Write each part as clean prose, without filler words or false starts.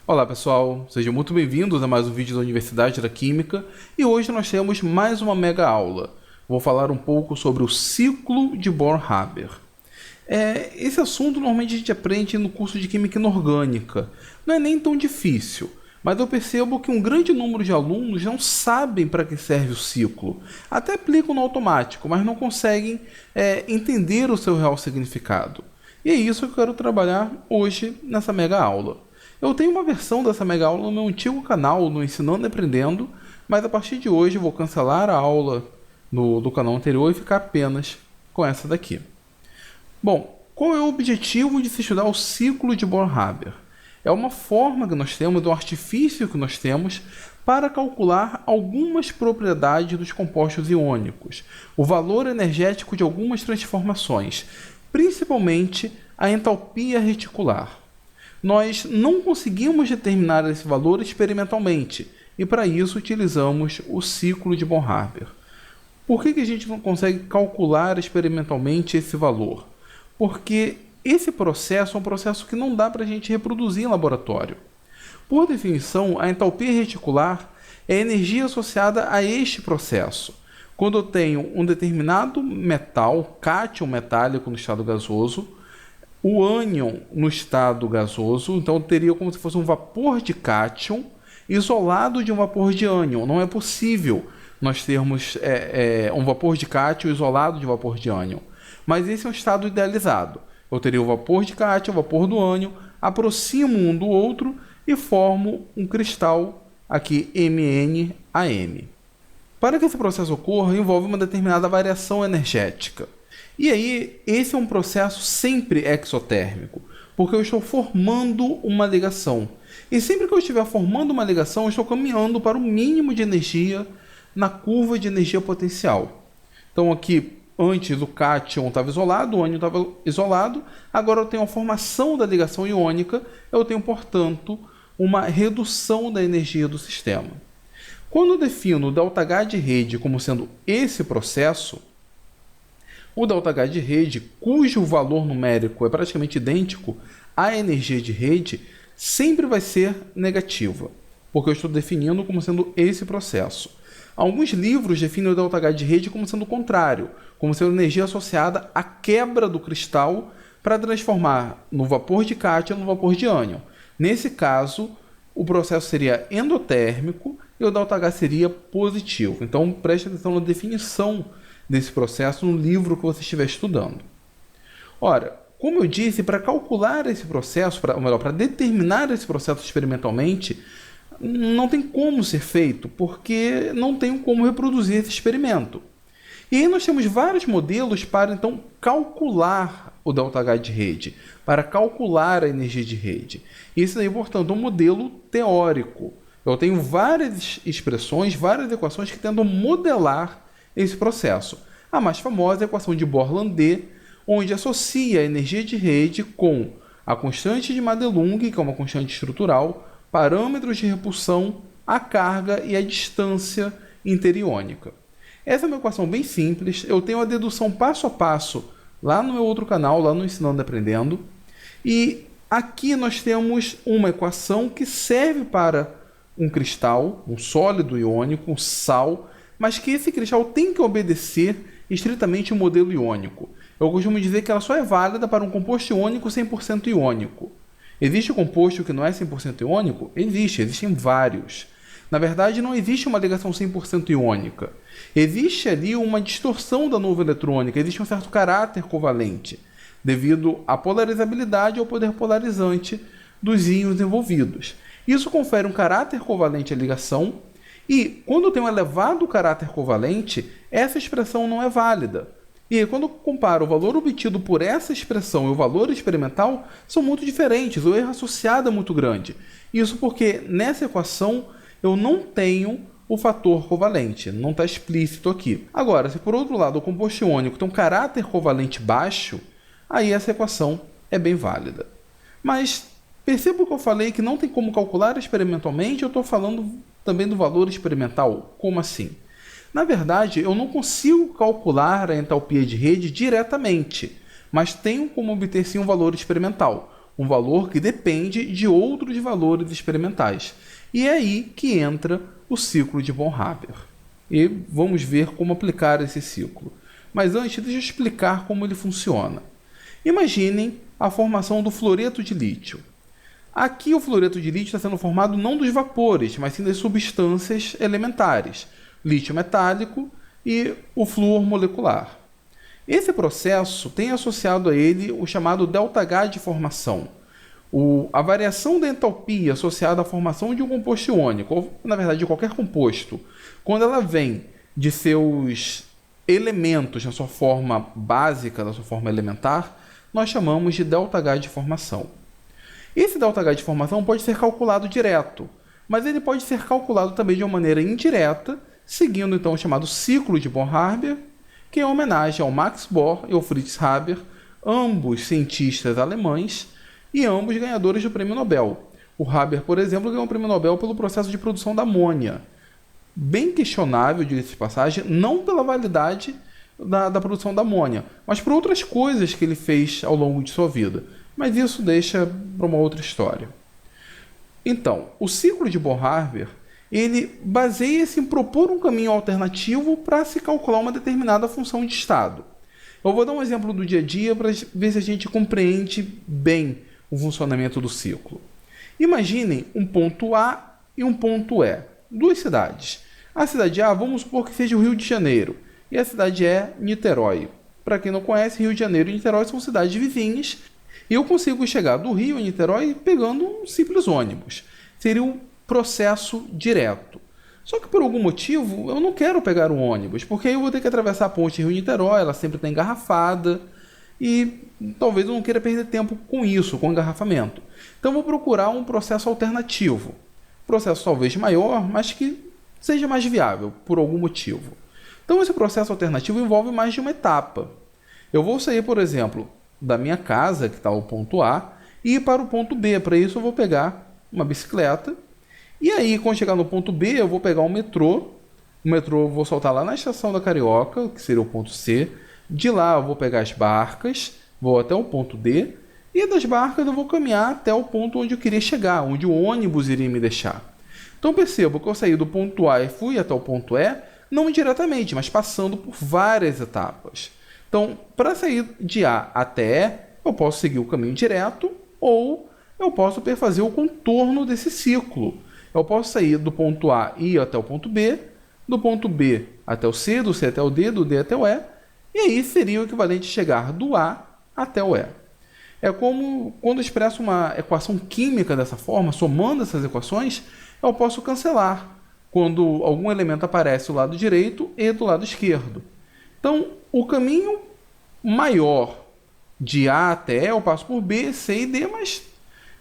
Olá pessoal, sejam muito bem-vindos a mais um vídeo da Universidade da Química e hoje nós temos mais uma mega aula. Vou falar um pouco sobre o ciclo de Bohr-Haber. Esse assunto normalmente a gente aprende no curso de Química Inorgânica, não é nem tão difícil, mas eu percebo que um grande número de alunos não sabem para que serve o ciclo, até aplicam no automático, mas não conseguem entender o seu real significado. E é isso que eu quero trabalhar hoje nessa mega aula. Eu tenho uma versão dessa mega aula no meu antigo canal, no Ensinando e Aprendendo, mas a partir de hoje eu vou cancelar a aula do canal anterior e ficar apenas com essa daqui. Bom, qual é o objetivo de se estudar o ciclo de Bohr-Haber? É uma forma que nós temos, um artifício que nós temos para calcular algumas propriedades dos compostos iônicos, o valor energético de algumas transformações, principalmente a entalpia reticular. Nós não conseguimos determinar esse valor experimentalmente e para isso utilizamos o ciclo de Bohr-Haber. Por que a gente não consegue calcular experimentalmente esse valor? Porque esse processo é um processo que não dá para a gente reproduzir em laboratório. Por definição, a entalpia reticular é a energia associada a este processo. Quando eu tenho um determinado metal, cátion metálico no estado gasoso, o ânion no estado gasoso, então teria como se fosse um vapor de cátion isolado de um vapor de ânion. Não é possível nós termos um vapor de cátion isolado de vapor de ânion. Mas esse é um estado idealizado. Eu teria o vapor de cátion, o vapor do ânion, aproximo um do outro e formo um cristal aqui MnAm. Para que esse processo ocorra, envolve uma determinada variação energética. E aí, esse é um processo sempre exotérmico, porque eu estou formando uma ligação. E sempre que eu estiver formando uma ligação, eu estou caminhando para o mínimo de energia na curva de energia potencial. Então aqui, antes o cátion estava isolado, o ânion estava isolado, agora eu tenho a formação da ligação iônica, eu tenho, portanto, uma redução da energia do sistema. Quando eu defino o ΔH de rede como sendo esse processo, o ΔH de rede, cujo valor numérico é praticamente idêntico à energia de rede, sempre vai ser negativa, porque eu estou definindo como sendo esse processo. Alguns livros definem o ΔH de rede como sendo o contrário, como sendo energia associada à quebra do cristal para transformar no vapor de cátion no vapor de ânion. Nesse caso, o processo seria endotérmico e o ΔH seria positivo. Então, preste atenção na definição desse processo no livro que você estiver estudando. Ora, como eu disse, para calcular esse processo, para determinar esse processo experimentalmente, não tem como ser feito, porque não tem como reproduzir esse experimento. E aí nós temos vários modelos para, então, calcular o ΔH de rede, para calcular a energia de rede. Esse daí, portanto, é um modelo teórico. Eu tenho várias expressões, várias equações que tentam modelar esse processo. A mais famosa é a equação de Bohr-Landé, onde associa a energia de rede com a constante de Madelung, que é uma constante estrutural, parâmetros de repulsão, a carga e a distância interiônica. Essa é uma equação bem simples, eu tenho a dedução passo a passo lá no meu outro canal, lá no Ensinando e Aprendendo, e aqui nós temos uma equação que serve para um cristal, um sólido iônico, um sal, mas que esse cristal tem que obedecer estritamente o modelo iônico. Eu costumo dizer que ela só é válida para um composto iônico 100% iônico. Existe um composto que não é 100% iônico? Existem vários. Na verdade, não existe uma ligação 100% iônica. Existe ali uma distorção da nuvem eletrônica, existe um certo caráter covalente, devido à polarizabilidade ou poder polarizante dos íons envolvidos. Isso confere um caráter covalente à ligação, e quando tem um elevado caráter covalente, essa expressão não é válida. E aí, quando eu comparo o valor obtido por essa expressão e o valor experimental, são muito diferentes, o erro associado é muito grande. Isso porque nessa equação eu não tenho o fator covalente, não está explícito aqui. Agora, se por outro lado o composto iônico tem um caráter covalente baixo, aí essa equação é bem válida. Mas perceba que eu falei que não tem como calcular experimentalmente, eu estou falando também do valor experimental. Como assim? Na verdade, eu não consigo calcular a entalpia de rede diretamente, mas tenho como obter sim um valor experimental. um valor que depende de outros valores experimentais. E é aí que entra o ciclo de von Haber. E vamos ver como aplicar esse ciclo. Mas antes, deixa eu explicar como ele funciona. Imaginem a formação do fluoreto de lítio. Aqui o fluoreto de lítio está sendo formado não dos vapores, mas sim das substâncias elementares, lítio metálico e o flúor molecular. Esse processo tem associado a ele o chamado ΔH de formação, a variação da entalpia associada à formação de um composto iônico, ou na verdade de qualquer composto, quando ela vem de seus elementos na sua forma básica, na sua forma elementar, nós chamamos de ΔH de formação. Esse ΔH de formação pode ser calculado direto, mas ele pode ser calculado também de uma maneira indireta, seguindo então o chamado ciclo de Bohr-Haber, que é uma homenagem ao Max Bohr e ao Fritz Haber, ambos cientistas alemães e ambos ganhadores do Prêmio Nobel. O Haber, por exemplo, ganhou o Prêmio Nobel pelo processo de produção da amônia. Bem questionável, diga-se de passagem, não pela validade da produção da amônia, mas por outras coisas que ele fez ao longo de sua vida. Mas isso deixa para uma outra história. Então, o ciclo de Bohr-Haber, ele baseia-se em propor um caminho alternativo para se calcular uma determinada função de estado. Eu vou dar um exemplo do dia a dia para ver se a gente compreende bem o funcionamento do ciclo. Imaginem um ponto A e um ponto E, duas cidades. A cidade A, vamos supor que seja o Rio de Janeiro, e a cidade E, Niterói. Para quem não conhece, Rio de Janeiro e Niterói são cidades vizinhas, e eu consigo chegar do Rio a Niterói pegando um simples ônibus. Seria um processo direto. Só que por algum motivo eu não quero pegar um ônibus, porque aí eu vou ter que atravessar a ponte Rio-Niterói, ela sempre está engarrafada, e talvez eu não queira perder tempo com isso, com engarrafamento. Então eu vou procurar um processo alternativo. Processo talvez maior, mas que seja mais viável, por algum motivo. Então esse processo alternativo envolve mais de uma etapa. Eu vou sair, por exemplo, da minha casa, que está o ponto A, e ir para o ponto B. Para isso eu vou pegar uma bicicleta, e aí quando chegar no ponto B eu vou pegar um metrô. O metrô eu vou soltar lá na estação da Carioca, que seria o ponto C. De lá eu vou pegar as barcas, vou até o ponto D, e das barcas eu vou caminhar até o ponto onde eu queria chegar, onde o ônibus iria me deixar. Então percebo que eu saí do ponto A e fui até o ponto E, não diretamente, mas passando por várias etapas. Então, para sair de A até E, eu posso seguir o caminho direto ou eu posso perfazer o contorno desse ciclo. Eu posso sair do ponto A e ir até o ponto B, do ponto B até o C, do C até o D, do D até o E, e aí seria o equivalente a chegar do A até o E. É como quando eu expresso uma equação química dessa forma, somando essas equações, eu posso cancelar quando algum elemento aparece do lado direito e do lado esquerdo. Então, o caminho maior de A até E, eu passo por B, C e D, mas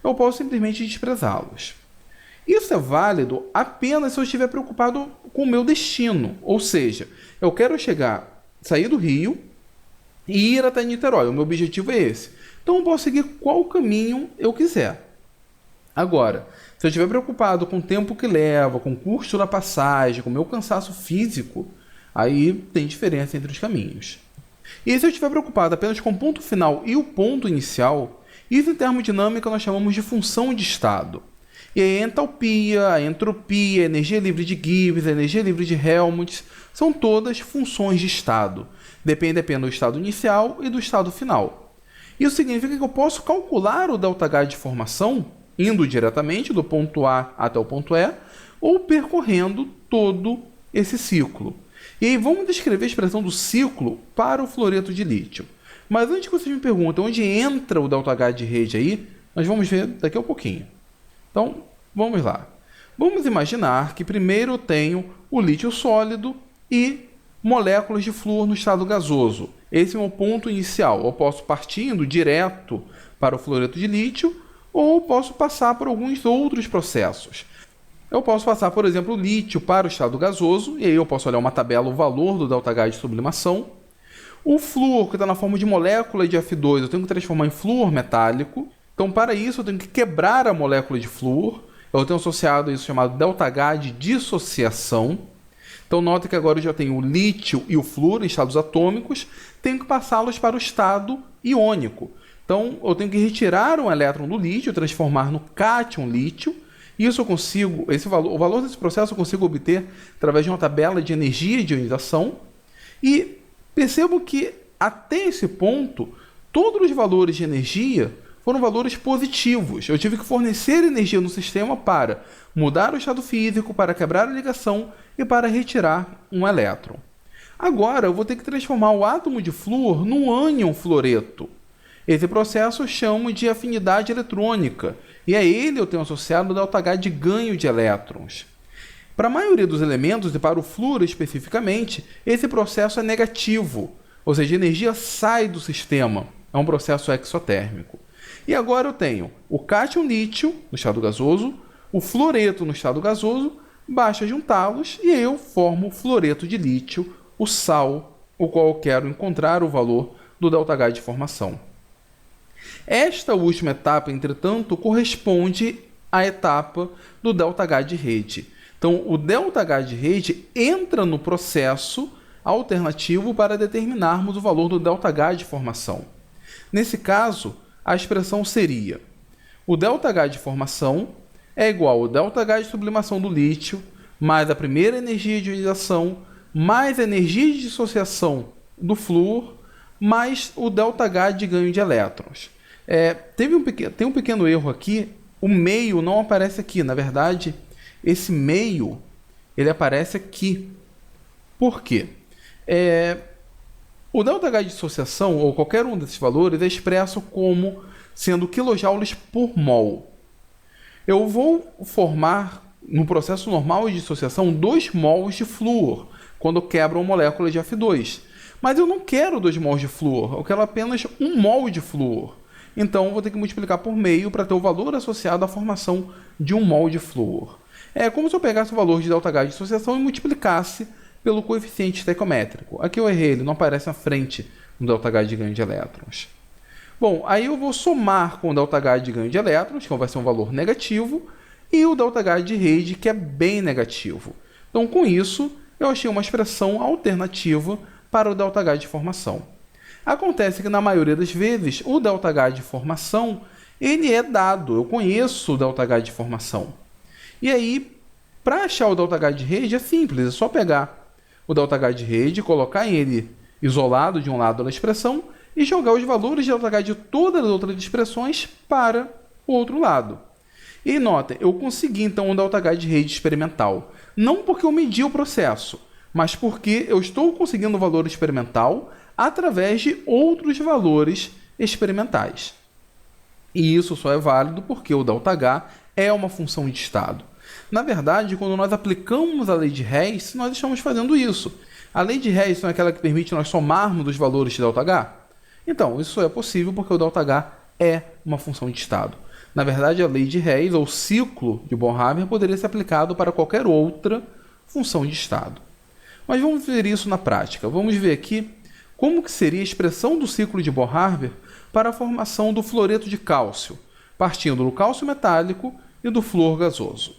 eu posso simplesmente desprezá-los. Isso é válido apenas se eu estiver preocupado com o meu destino. Ou seja, eu quero sair do Rio e ir até Niterói. O meu objetivo é esse. Então eu posso seguir qual caminho eu quiser. Agora, se eu estiver preocupado com o tempo que leva, com o custo da passagem, com o meu cansaço físico, aí tem diferença entre os caminhos. E se eu estiver preocupado apenas com o ponto final e o ponto inicial, isso em termodinâmica nós chamamos de função de estado. E a entalpia, a entropia, a energia livre de Gibbs, a energia livre de Helmholtz, são todas funções de estado. Depende apenas do estado inicial e do estado final. Isso significa que eu posso calcular o ΔH de formação, indo diretamente do ponto A até o ponto E, ou percorrendo todo esse ciclo. E aí vamos descrever a expressão do ciclo para o fluoreto de lítio. Mas antes que vocês me perguntem onde entra o ΔH de rede aí, nós vamos ver daqui a um pouquinho. Então, vamos lá. Vamos imaginar que primeiro eu tenho o lítio sólido e moléculas de flúor no estado gasoso. Esse é o meu ponto inicial. Eu posso partir indo direto para o fluoreto de lítio ou posso passar por alguns outros processos. Eu posso passar, por exemplo, o lítio para o estado gasoso, e aí eu posso olhar uma tabela, o valor do ΔH de sublimação. O flúor, que está na forma de molécula de F2, eu tenho que transformar em flúor metálico. Então, para isso, eu tenho que quebrar a molécula de flúor. Eu tenho associado isso chamado ΔH de dissociação. Então, nota que agora eu já tenho o lítio e o flúor em estados atômicos. Tenho que passá-los para o estado iônico. Então, eu tenho que retirar um elétron do lítio, transformar no cátion lítio. Isso eu consigo, o valor desse processo eu consigo obter através de uma tabela de energia de ionização. E percebo que até esse ponto, todos os valores de energia foram valores positivos. Eu tive que fornecer energia no sistema para mudar o estado físico, para quebrar a ligação e para retirar um elétron. Agora eu vou ter que transformar o átomo de flúor num ânion fluoreto. Esse processo eu chamo de afinidade eletrônica, e a ele eu tenho associado o ΔH de ganho de elétrons. Para a maioria dos elementos, e para o flúor especificamente, esse processo é negativo, ou seja, a energia sai do sistema, é um processo exotérmico. E agora eu tenho o cátion lítio no estado gasoso, o fluoreto no estado gasoso, basta juntá-los e eu formo o fluoreto de lítio, o sal, o qual eu quero encontrar o valor do ΔH de formação. Esta última etapa, entretanto, corresponde à etapa do ΔH de rede. Então, o ΔH de rede entra no processo alternativo para determinarmos o valor do ΔH de formação. Nesse caso, a expressão seria: o ΔH de formação é igual ao ΔH de sublimação do lítio, mais a primeira energia de ionização, mais a energia de dissociação do flúor, mais o ΔH de ganho de elétrons. Tem um pequeno erro aqui, o meio não aparece aqui. Na verdade, esse meio ele aparece aqui. Por quê? O ΔH de dissociação, ou qualquer um desses valores, é expresso como sendo kJ por mol. Eu vou formar, no processo normal de dissociação, 2 mols de flúor, quando eu quebro uma molécula de F2. Mas eu não quero 2 mols de flúor, eu quero apenas 1 mol de flúor. Então, eu vou ter que multiplicar por meio para ter o valor associado à formação de 1 mol de flúor. É como se eu pegasse o valor de ΔH de dissociação e multiplicasse pelo coeficiente estequiométrico. Aqui eu errei, ele não aparece na frente no ΔH de ganho de elétrons. Bom, aí eu vou somar com o ΔH de ganho de elétrons, que vai ser um valor negativo, e o ΔH de rede, que é bem negativo. Então, com isso, eu achei uma expressão alternativa para o ΔH de formação. Acontece que, na maioria das vezes, o ΔH de formação ele é dado. Eu conheço o ΔH de formação. E aí, para achar o ΔH de rede, é simples. É só pegar o ΔH de rede, colocar ele isolado de um lado da expressão e jogar os valores de ΔH de todas as outras expressões para o outro lado. E notem, eu consegui então um ΔH de rede experimental. Não porque eu medi o processo, mas porque eu estou conseguindo o valor experimental através de outros valores experimentais. E isso só é válido porque o ΔH é uma função de estado. Na verdade, quando nós aplicamos a lei de Hess, nós estamos fazendo isso. A lei de Hess não é aquela que permite nós somarmos os valores de ΔH? Então, isso é possível porque o ΔH é uma função de estado. Na verdade, a lei de Hess, ou ciclo de Born-Haber, poderia ser aplicado para qualquer outra função de estado. Mas vamos ver isso na prática. Vamos ver aqui como que seria a expressão do ciclo de Born-Haber para a formação do fluoreto de cálcio, partindo do cálcio metálico e do flúor gasoso.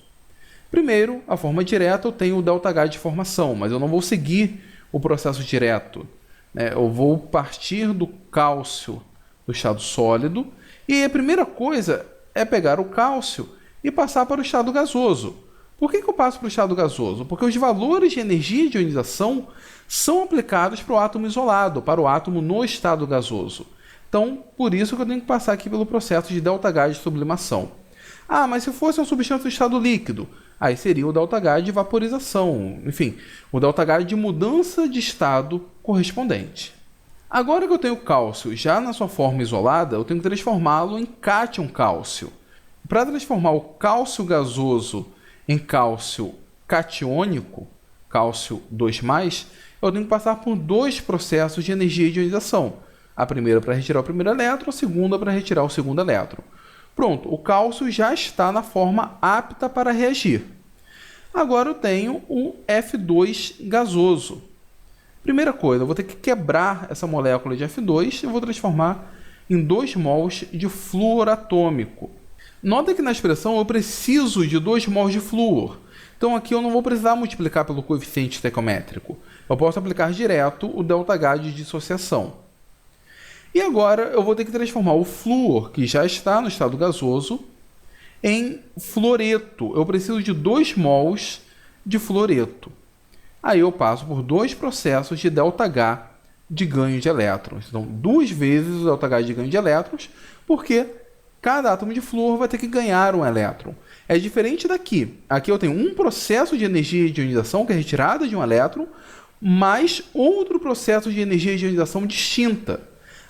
Primeiro, a forma direta, eu tenho o ΔH de formação, mas eu não vou seguir o processo direto. Eu vou partir do cálcio do estado sólido e a primeira coisa é pegar o cálcio e passar para o estado gasoso. Por que eu passo para o estado gasoso? Porque os valores de energia de ionização são aplicados para o átomo isolado, para o átomo no estado gasoso. Então, por isso que eu tenho que passar aqui pelo processo de ΔH de sublimação. Ah, mas se fosse uma substância do estado líquido, aí seria o ΔH de vaporização, enfim, o ΔH de mudança de estado correspondente. Agora que eu tenho cálcio já na sua forma isolada, eu tenho que transformá-lo em cátion cálcio. Para transformar o cálcio gasoso em cálcio catiônico, cálcio 2+, eu tenho que passar por 2 processos de energia de ionização. A primeira para retirar o primeiro elétron, a segunda para retirar o segundo elétron. Pronto, o cálcio já está na forma apta para reagir. Agora eu tenho o F2 gasoso. Primeira coisa, eu vou ter que quebrar essa molécula de F2 e vou transformar em 2 mols de flúor atômico. Nota que na expressão eu preciso de 2 mols de flúor. Então aqui eu não vou precisar multiplicar pelo coeficiente estequiométrico. Eu posso aplicar direto o ΔH de dissociação. E agora eu vou ter que transformar o flúor, que já está no estado gasoso, em fluoreto. Eu preciso de 2 mols de fluoreto. Aí eu passo por 2 processos de ΔH de ganho de elétrons. Então, 2 vezes o ΔH de ganho de elétrons, porque cada átomo de flúor vai ter que ganhar um elétron. É diferente daqui. Aqui eu tenho um processo de energia de ionização, que é retirada de um elétron, mais outro processo de energia de ionização distinta.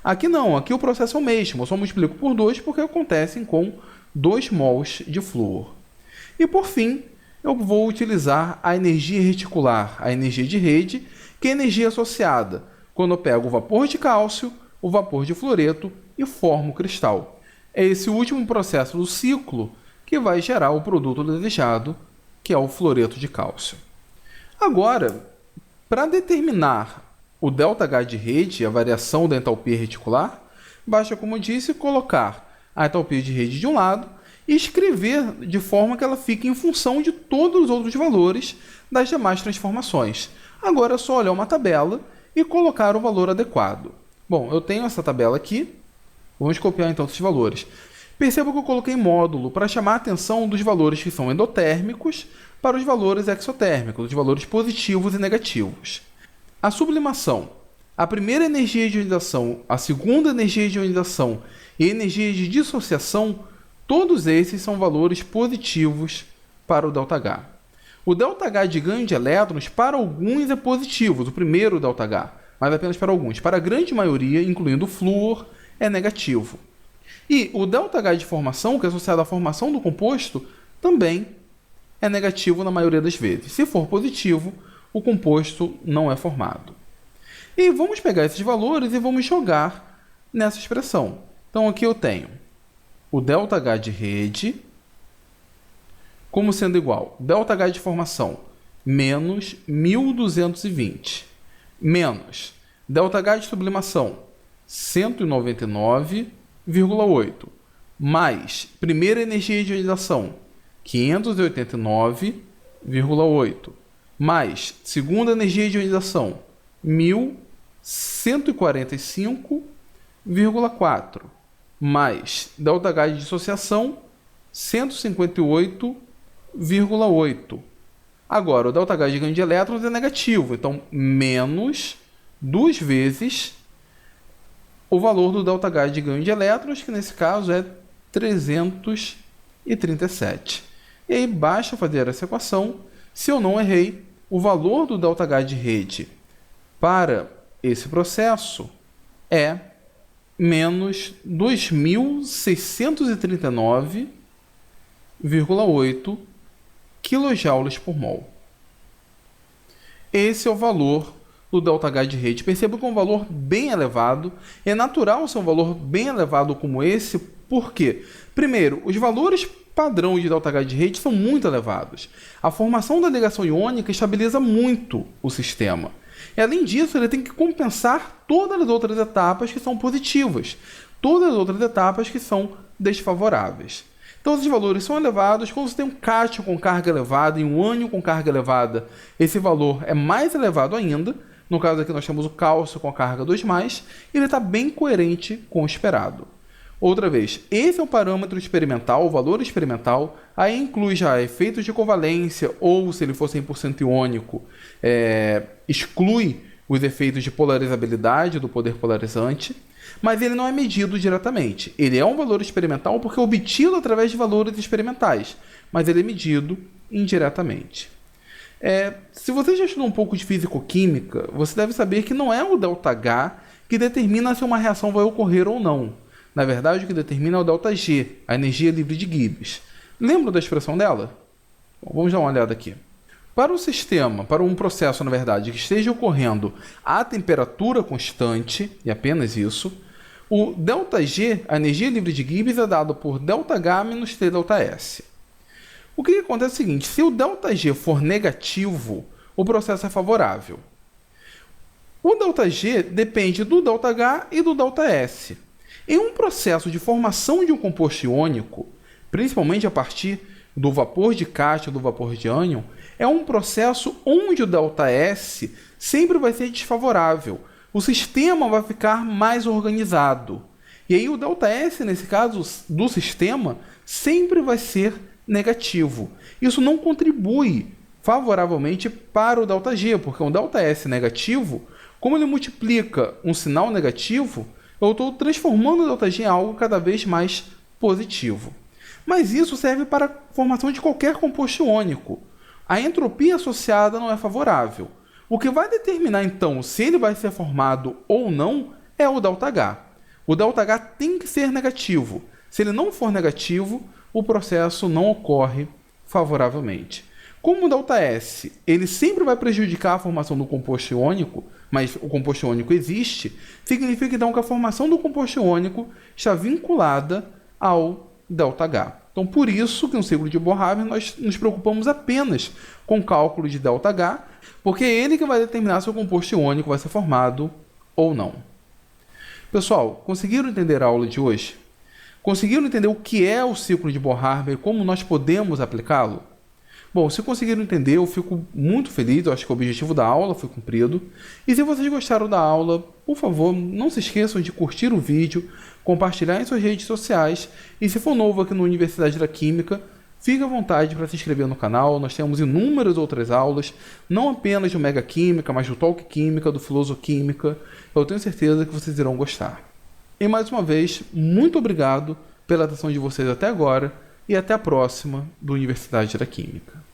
Aqui não, aqui o processo é o mesmo. Eu só multiplico por 2 porque acontecem com 2 mols de flúor. E por fim, eu vou utilizar a energia reticular, a energia de rede, que é a energia associada quando eu pego o vapor de cálcio, o vapor de fluoreto e formo o cristal. É esse último processo do ciclo que vai gerar o produto desejado, que é o fluoreto de cálcio. Agora, para determinar o ΔH de rede, a variação da entalpia reticular, basta, como eu disse, colocar a entalpia de rede de um lado e escrever de forma que ela fique em função de todos os outros valores das demais transformações. Agora é só olhar uma tabela e colocar o valor adequado. Bom, eu tenho essa tabela aqui. Vamos copiar então esses valores. Perceba que eu coloquei módulo para chamar a atenção dos valores que são endotérmicos para os valores exotérmicos, os valores positivos e negativos. A sublimação, a primeira energia de ionização, a segunda energia de ionização e a energia de dissociação, todos esses são valores positivos para o ΔH. O ΔH de ganho de elétrons, para alguns, é positivo, o primeiro ΔH, mas apenas para alguns. Para a grande maioria, incluindo o flúor, é negativo. E o ΔH de formação, que é associado à formação do composto, também é negativo na maioria das vezes. Se for positivo, o composto não é formado. E vamos pegar esses valores e vamos jogar nessa expressão. Então aqui eu tenho o ΔH de rede como sendo igual ΔH de formação menos 1220 menos ΔH de sublimação 199,8 mais primeira energia de ionização 589,8 mais segunda energia de ionização 1145,4 mais ΔH de dissociação 158,8. Agora, o ΔH de ganho de elétrons é negativo, então menos 2 vezes o valor do ΔH de ganho de elétrons, que nesse caso é 337. E aí basta fazer essa equação. Se eu não errei, o valor do ΔH de rede para esse processo é menos 2.639,8 kJ por mol. Esse é o valor do ΔH de rede. Perceba que é um valor bem elevado. É natural ser um valor bem elevado como esse, porque, primeiro, os valores padrão de ΔH de rede são muito elevados. A formação da ligação iônica estabiliza muito o sistema. E, além disso, ele tem que compensar todas as outras etapas que são positivas, todas as outras etapas que são desfavoráveis. Então, esses valores são elevados. Quando você tem um cátion com carga elevada e um ânion com carga elevada, esse valor é mais elevado ainda. No caso aqui, nós temos o cálcio com a carga 2+, e ele está bem coerente com o esperado. Outra vez, esse é o parâmetro experimental, o valor experimental. Aí inclui já efeitos de covalência, ou se ele for 100% iônico, exclui os efeitos de polarizabilidade do poder polarizante, mas ele não é medido diretamente. Ele é um valor experimental porque é obtido através de valores experimentais, mas ele é medido indiretamente. Se você já estudou um pouco de físico-química, você deve saber que não é o ΔH que determina se uma reação vai ocorrer ou não. Na verdade, o que determina é o ΔG, a energia livre de Gibbs. Lembra da expressão dela? Bom, vamos dar uma olhada aqui. Para um sistema, para um processo, na verdade, que esteja ocorrendo a temperatura constante, e apenas isso, o ΔG, a energia livre de Gibbs, é dado por ΔH menos TΔS. O que acontece é o seguinte: se o ΔG for negativo, o processo é favorável. O ΔG depende do ΔH e do ΔS. Em um processo de formação de um composto iônico, principalmente a partir do vapor de cátion e do vapor de ânion, é um processo onde o ΔS sempre vai ser desfavorável, o sistema vai ficar mais organizado. E aí o ΔS, nesse caso do sistema, sempre vai ser negativo. Isso não contribui favoravelmente para o ΔG, porque um ΔS negativo, como ele multiplica um sinal negativo, eu estou transformando o ΔG em algo cada vez mais positivo. Mas isso serve para a formação de qualquer composto iônico. A entropia associada não é favorável. O que vai determinar então se ele vai ser formado ou não é o ΔH. O ΔH tem que ser negativo. Se ele não for negativo, o processo não ocorre favoravelmente. Como o ΔS ele sempre vai prejudicar a formação do composto iônico, mas o composto iônico existe, significa então que a formação do composto iônico está vinculada ao ΔH. Então, por isso que no ciclo de Bohr-Haber nós nos preocupamos apenas com o cálculo de ΔH, porque é ele que vai determinar se o composto iônico vai ser formado ou não. Pessoal, conseguiram entender a aula de hoje? Conseguiram entender o que é o ciclo de Bohr-Haber e como nós podemos aplicá-lo? Bom, se conseguiram entender, eu fico muito feliz, eu acho que o objetivo da aula foi cumprido. E se vocês gostaram da aula, por favor, não se esqueçam de curtir o vídeo, compartilhar em suas redes sociais. E se for novo aqui no Universidade da Química, fique à vontade para se inscrever no canal. Nós temos inúmeras outras aulas, não apenas do Mega Química, mas do Talk Química, do Filosoquímica. Eu tenho certeza que vocês irão gostar. E mais uma vez, muito obrigado pela atenção de vocês até agora e até a próxima do Universidade da Química.